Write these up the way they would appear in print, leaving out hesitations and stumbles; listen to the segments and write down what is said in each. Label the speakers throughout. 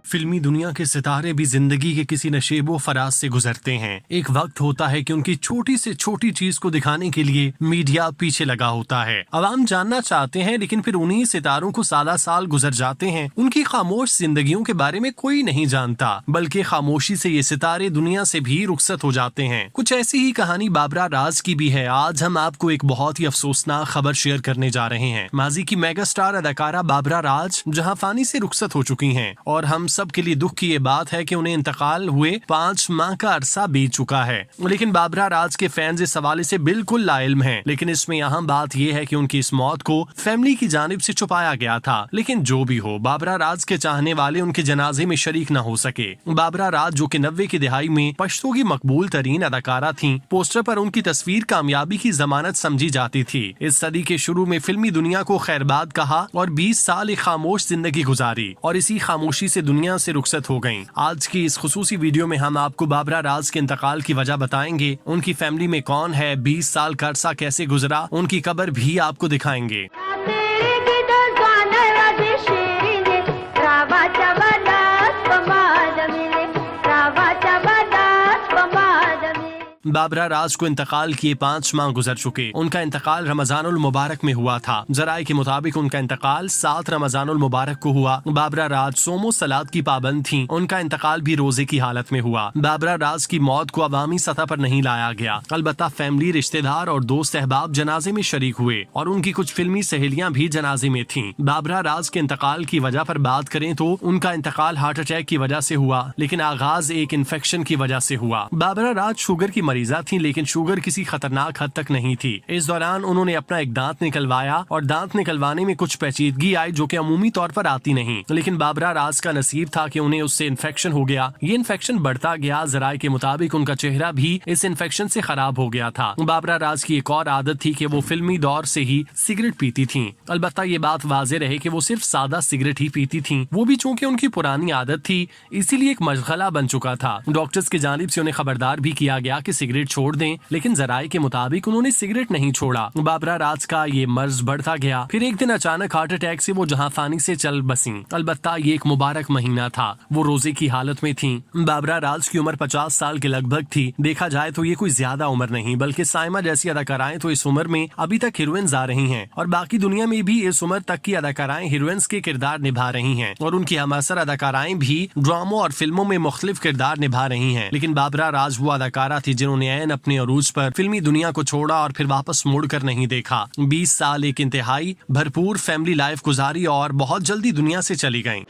Speaker 1: फिल्मी दुनिया के सितारे भी जिंदगी के किसी नशेबो फराज से गुजरते हैं। एक वक्त होता है कि उनकी छोटी से छोटी चीज को दिखाने के लिए मीडिया पीछे लगा होता है। अवाम जानना चाहते हैं, लेकिन फिर उन्हीं सितारों को साला साल गुजर जाते हैं। उनकी खामोश जिंदगियों के बारे में कोई नहीं जानता, बल्कि खामोशी से ये सितारे दुनिया से भी रुखसत हो जाते हैं। कुछ ऐसी ही कहानी बाबरा राज की भी है। आज हम आपको एक बहुत ही अफसोसनाक खबर शेयर करने जा रहे हैं। माजी की मेगा स्टार अदाकारा बाबरा राज जहां फानी से रुखसत हो चुकी हैं, और हम सब के लिए दुख की ये बात है कि उन्हें इंतकाल हुए 5 माह का अरसा बीत चुका है। लेकिन बाबरा राज के फैंस इस हवाले से बिल्कुल लाइल्म हैं। लेकिन इसमें अहम बात यह है कि उनकी इस मौत को फैमिली की जानिब से छुपाया गया था। लेकिन जो भी हो, बाबरा राज के चाहने वाले उनके जनाजे में शरीक न हो सके। बाबरा राज जो कि 90 की दिहाई में पश्तो की मकबूल तरीन अदाकारा थी, पोस्टर पर उनकी तस्वीर कामयाबी की जमानत समझी जाती थी। इस सदी के शुरू में फिल्मी दुनिया को खैरबाद कहा और 20 साल एक खामोश जिंदगी गुजारी, और इसी खामोशी से दुनिया से रुखसत हो गयी। आज की इस खुसूसी वीडियो में हम आपको बाबरा राज के इंतकाल की वजह बताएंगे, उनकी फैमिली में कौन है, 20 साल का अरसा कैसे गुजरा, उनकी कब्र भी आपको दिखाएंगे। बाबरा राज को इंतकाल किए 5 माह गुजर चुके। उनका इंतकाल रमजानुल मुबारक में हुआ था। जराये के मुताबिक उनका इंतकाल 7 रमजानुल मुबारक को हुआ। बाबरा राज सोमो सलात की पाबंद थी। उनका इंतकाल भी रोजे की हालत में हुआ। बाबरा राज की मौत को अवामी सतह पर नहीं लाया गया। अलबत्ता फैमिली, रिश्तेदार और दोस्त अहबाब जनाजे में शरीक हुए, और उनकी कुछ फिल्मी सहेलियां भी जनाजे में थीं। बाबरा राज के इंतकाल की वजह पर बात करें तो उनका इंतकाल हार्ट अटैक की वजह से हुआ, लेकिन आगाज एक इन्फेक्शन की वजह से हुआ। बाबरा राज शुगर की मरीजा थी, लेकिन शुगर किसी खतरनाक हद तक नहीं थी। इस दौरान उन्होंने अपना एक दांत निकलवाया, और दांत निकलवाने में कुछ पेचीदगी आई जो कि अमूमी तौर पर आती नहीं। लेकिन बाबरा राज का नसीब था कि उन्हें उससे इन्फेक्शन हो गया। ये इन्फेक्शन बढ़ता गया। जराये के मुताबिक उनका चेहरा भी इस इन्फेक्शन से खराब हो गया था। बाबरा राज की एक और आदत थी कि वो फिल्मी दौर से ही सिगरेट पीती थी। अलबत्ता ये बात वाज़ेह रहे कि वो सिर्फ सादा सिगरेट ही पीती थी, वो भी चूंकि उनकी पुरानी आदत थी, इसीलिए एक मशगला बन चुका था। डॉक्टर्स की जानिब से उन्हें खबरदार भी किया गया कि सिगरेट छोड़ दें, लेकिन जराये के मुताबिक उन्होंने सिगरेट नहीं छोड़ा। बाबरा राज का ये मर्ज बढ़ता गया। फिर एक दिन अचानक हार्ट अटैक से वो जहां फानी से चल बसी। अलबत्ता ये एक मुबारक महीना था। वो रोजे की हालत में थी। बाबरा राज की उम्र 50 साल के लगभग थी। देखा जाए तो ये कोई ज्यादा उम्र नहीं, बल्कि साइमा जैसी अदाकाराएं तो इस उम्र में अभी तक हीरोइंस आ रही हैं, और बाकी दुनिया में भी इस उम्र तक की अदाकाराएं हीरोइंस के किरदार निभा रही हैं, और उनकी हमअसर अदाकाराएं भी ड्रामों और फिल्मों में मुख्तलिफ किरदार निभा रही हैं। लेकिन बाबरा राज वो अदाकारा थी जिन्होंने ऐन अपने अरूज पर फिल्मी दुनिया को छोड़ा और फिर वापस मुड़कर नहीं देखा। 20 साल एक इंतहाई भरपूर फैमिली लाइफ गुजारी और बहुत जल्दी दुनिया से चली गईं।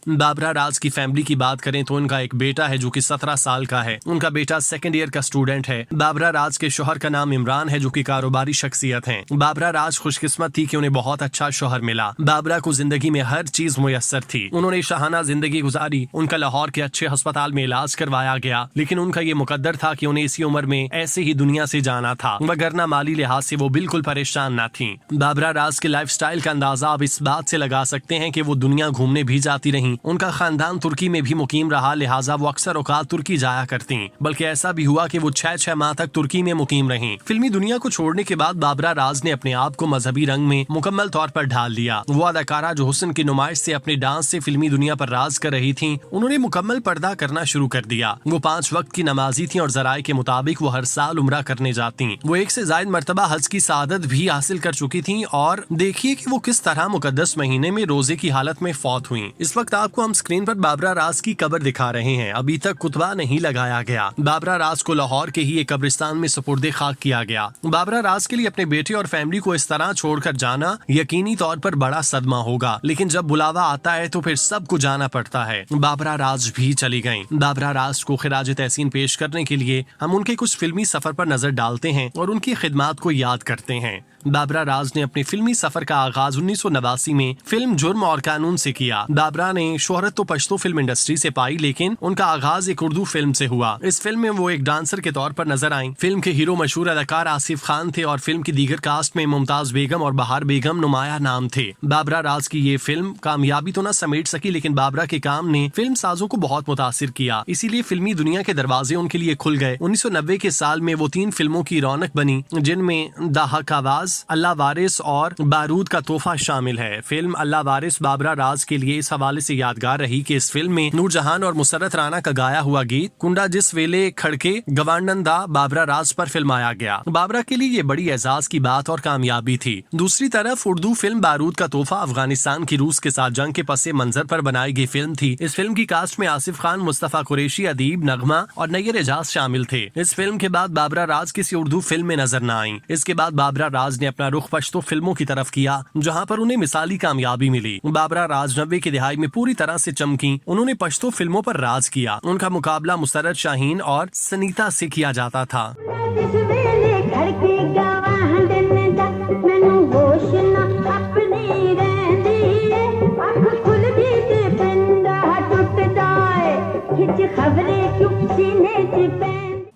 Speaker 1: बाबरा राज की फैमिली की बात करें तो उनका एक बेटा है जो कि 17 साल का है। उनका बेटा 2nd ईयर का स्टूडेंट है। बाबरा राज के शौहर का नाम इमरान है जो कि कारोबारी शख्सियत हैं। बाबरा राज खुशकिस्मत थी कि उन्हें बहुत अच्छा शौहर मिला। बाबरा को जिंदगी में हर चीज मुयस्सर थी। उन्होंने शाहाना जिंदगी गुजारी। उनका लाहौर के अच्छे अस्पताल में इलाज करवाया गया, लेकिन उनका ये मुकद्दर था कि उन्हें इसी उम्र में ऐसे ही दुनिया से जाना था, वगरना माली लिहाज से वो बिल्कुल परेशान न थी। बाबरा राज के लाइफ स्टाइल का अंदाजा आप इस बात से लगा सकते हैं कि वो दुनिया घूमने भी जाती रही। उनका खानदान तुर्की में भी मुकीम रहा, लिहाजा वो अक्सर औकात तुर्की जाया करती। बल्कि ऐसा भी हुआ कि वो 6 माह तक तुर्की में मुकीम रहीं। फिल्मी दुनिया को छोड़ने के बाद बाबरा राज ने अपने आप को मजहबी रंग में मुकम्मल तौर पर ढाल दिया। वो अदाकारा जो हुस्न की नुमाइश से अपने डांस से फिल्मी दुनिया पर राज कर रही थी, उन्होंने मुकम्मल पर्दा करना शुरू कर दिया। वो 5 वक्त की नमाजी थी, और जराये के मुताबिक वो हर साल उम्रा करने जाती। वो 1 से ज़ायद मरतबा हज की सादत भी हासिल कर चुकी थी। और देखिए कि वो किस तरह मुकद्दस महीने में रोजे की हालत में फौत हुई। इस वक्त आपको हम स्क्रीन पर बाबरा राज की कब्र दिखा रहे हैं। अभी तक कुतबा नहीं लगाया गया। बाबरा राज को लाहौर के ही एक कब्रिस्तान में सुपुर्दे खाक किया गया। बाबरा राज के लिए अपने बेटे और फैमिली को इस तरह छोड़कर जाना यकीनी तौर पर बड़ा सदमा होगा, लेकिन जब बुलावा आता है तो फिर सबको जाना पड़ता है। बाबरा राज भी चली गईं। बाबरा राज को खिराज तहसीन पेश करने के लिए हम उनके कुछ फिल्मी सफर पर नजर डालते हैं और उनकी खिदमात को याद करते हैं। बाबरा राज ने अपने फिल्मी सफर का आगाज 1989 में फिल्म जुर्म और कानून से किया। बाबरा ने शोहरत तो पश्तो फिल्म इंडस्ट्री से पाई, लेकिन उनका आगाज एक उर्दू फिल्म से हुआ। इस फिल्म में वो एक डांसर के तौर पर नजर आईं। फिल्म के हीरो मशहूर अदाकार आसिफ खान थे और फिल्म की दीगर कास्ट में मुमताज बेगम और बहार बेगम नुमाया नाम थे। बाबरा राज की ये फिल्म कामयाबी तो न समेट सकी, लेकिन बाबरा के काम ने फिल्म साजों को बहुत मुतासिर किया, इसीलिए फिल्मी दुनिया के दरवाजे उनके लिए खुल गए। 1990 के साल में वो 3 फिल्मों की रौनक बनी, जिनमें द हक आवाज, अल्लाह वारिस और बारूद का तोहफा शामिल है। फिल्म अल्लाह वारिस बाबरा राज के लिए इस हवाले से यादगार रही कि इस फिल्म में नूरजहान और मुसर्रत राना का गाया हुआ गीत कुंडा जिस वेले खड़के गवांडंदा बाबरा राज पर फिल्माया गया। बाबरा के लिए ये बड़ी एजाज की बात और कामयाबी थी। दूसरी तरफ उर्दू फिल्म बारूद का तोहफा अफगानिस्तान की रूस के साथ जंग के पसे मंजर पर बनाई गई फिल्म थी। इस फिल्म की कास्ट में आसिफ खान, मुस्तफा कुरैशी, अदीब, नगमा और नैयर एजाज शामिल थे। इस फिल्म के बाद बाबरा राज किसी उर्दू फिल्म में नजर न आई। इसके बाद बाबरा राज ने अपना रुख पश्तो फिल्मों की तरफ किया, जहां पर उन्हें मिसाली कामयाबी मिली। बाबरा राज 90 की दिहाई में पूरी तरह से चमकी। उन्होंने पश्तो फिल्मों पर राज किया। उनका मुकाबला मुसर्रत शाहीन और सनीता से किया जाता था।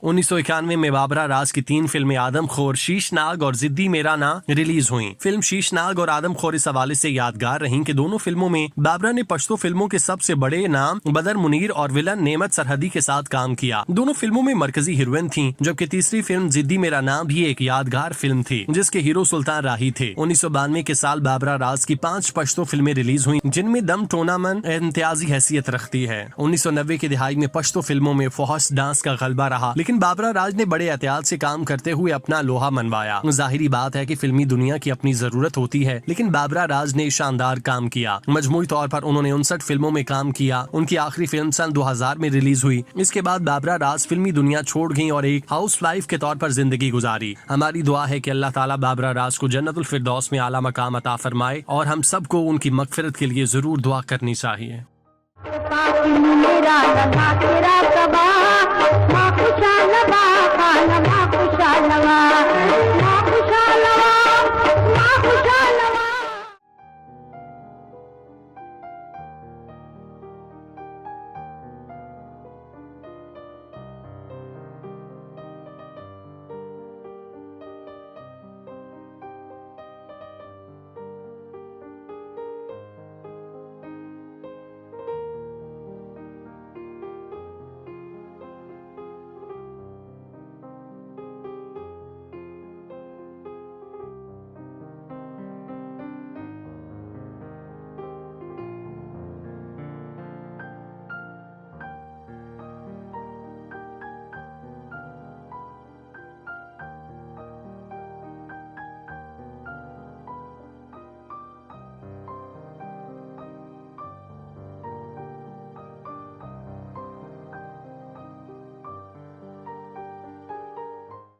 Speaker 1: उन्नीस 1991 में बाबरा राज की 3 फिल्में आदमखोर, शीशनाग और जिद्दी मेरा ना रिलीज हुई। फिल्म शीशनाग और आदमखोर इस हवाले से यादगार रहीं कि दोनों फिल्मों में बाबरा ने पश्तो फिल्मों के सबसे बड़े नाम बदर मुनीर और विलन नेमत सरहदी के साथ काम किया। दोनों फिल्मों में मरकजी हीरोइन थीं, जबकि तीसरी फिल्म जिद्दी मेरा नाम भी एक यादगार फिल्म थी, जिसके हीरो सुल्तान राही थे। 1992 के साल बाबरा राज की 5 पश्तो फिल्में रिलीज हुई, जिनमें दम टूर्नामेंट इम्तियाजी हैसियत रखती है। 1990 की दिहाई में पश्तो फिल्मों में फौहश डांस का गलबा रहा, लेकिन बाबरा राज ने बड़े एहतियात से काम करते हुए अपना लोहा मनवाया। जाहिरी बात है कि फिल्मी दुनिया की अपनी जरूरत होती है, लेकिन बाबरा राज ने शानदार काम किया। मजमूई तौर पर उन्होंने 59 फिल्मों में काम किया। उनकी आखिरी फिल्म सन 2000 में रिलीज हुई। इसके बाद बाबरा राज फिल्मी दुनिया छोड़ गईं और एक हाउस वाइफ के तौर पर जिंदगी गुजारी। हमारी दुआ है कि अल्लाह ताला बाबरा राज को जन्नतुल फिरदौस में आला मकाम अता फरमाए, और हम सबको उनकी मगफिरत के लिए जरूर दुआ करनी चाहिए।